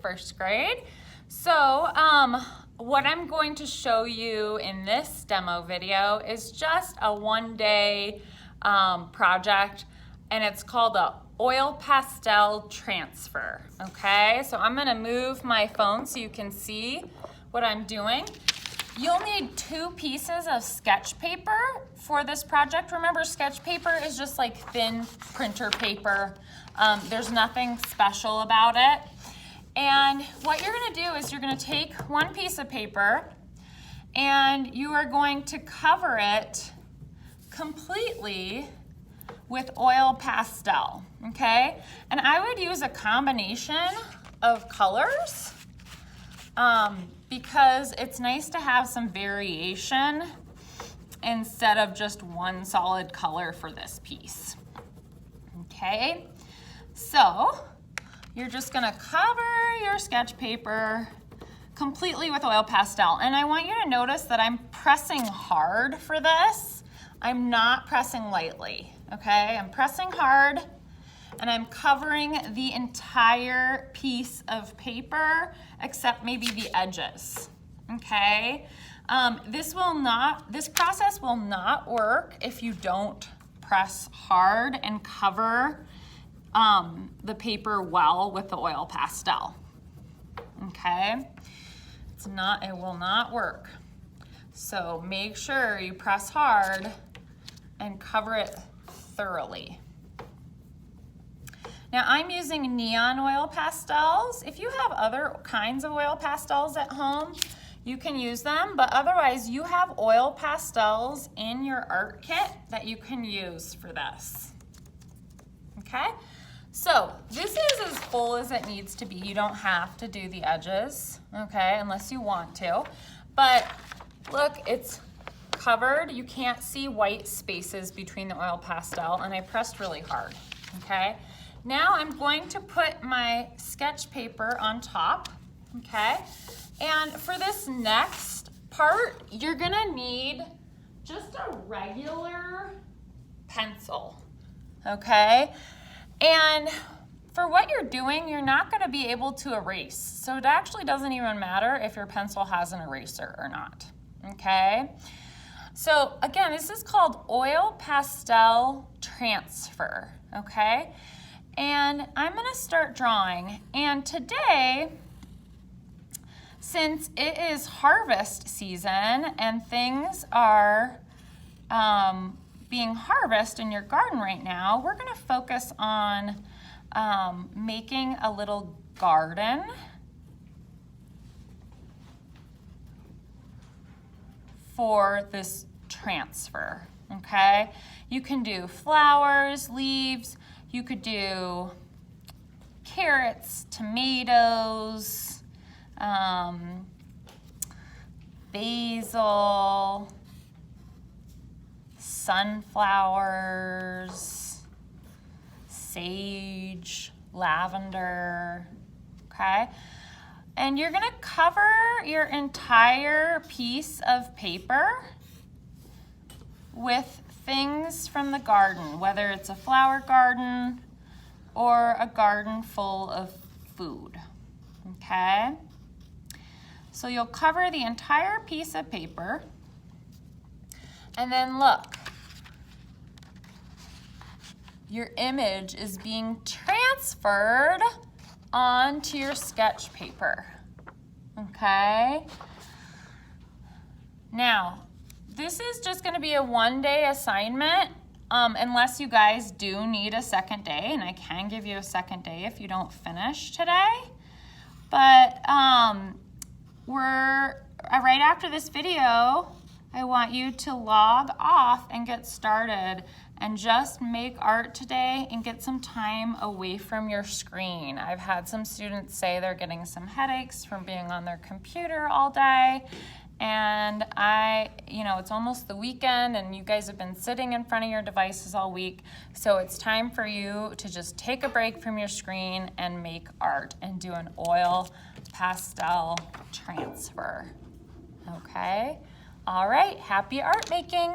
first grade. So what I'm going to show you in this demo video is just a one-day project, and it's called a oil pastel transfer, okay? So I'm gonna move my phone so you can see what I'm doing. You'll need 2 pieces of sketch paper for this project. Remember, sketch paper is just like thin printer paper. There's nothing special about it. And what you're gonna do is you're gonna take 1 piece of paper and you are going to cover it completely with oil pastel, okay? And I would use a combination of colors because it's nice to have some variation instead of just one solid color for this piece, okay? So you're just gonna cover your sketch paper completely with oil pastel. And I want you to notice that I'm pressing hard for this. I'm not pressing lightly, okay? I'm pressing hard and I'm covering the entire piece of paper except maybe the edges, okay? This process will not work if you don't press hard and cover the paper well with the oil pastel, okay? It will not work. So make sure you press hard and cover it thoroughly. Now I'm using neon oil pastels. If you have other kinds of oil pastels at home, you can use them, but otherwise you have oil pastels in your art kit that you can use for this, okay? So this is as full as it needs to be. You don't have to do the edges, okay, unless you want to. But look, it's covered. You can't see white spaces between the oil pastel, and I pressed really hard, okay? Now I'm going to put my sketch paper on top, okay? And for this next part, you're gonna need just a regular pencil, okay? And for what you're doing, you're not gonna be able to erase. So it actually doesn't even matter if your pencil has an eraser or not, okay? So again, this is called oil pastel transfer, okay? And I'm gonna start drawing. And today, since it is harvest season and things are being harvested in your garden right now, we're gonna focus on making a little garden for this transfer, okay? You can do flowers, leaves, you could do carrots, tomatoes, basil, sunflowers, sage, lavender, okay? And you're gonna cover your entire piece of paper with things from the garden, whether it's a flower garden or a garden full of food, okay? So you'll cover the entire piece of paper, and then look, your image is being transferred onto your sketch paper, okay? Now, this is just gonna be a one-day assignment unless you guys do need a second day, and I can give you a second day if you don't finish today. But right after this video, I want you to log off and get started and just make art today and get some time away from your screen. I've had some students say they're getting some headaches from being on their computer all day, and it's almost the weekend and you guys have been sitting in front of your devices all week, so it's time for you to just take a break from your screen and make art and do an oil pastel transfer, okay? All right, happy art making.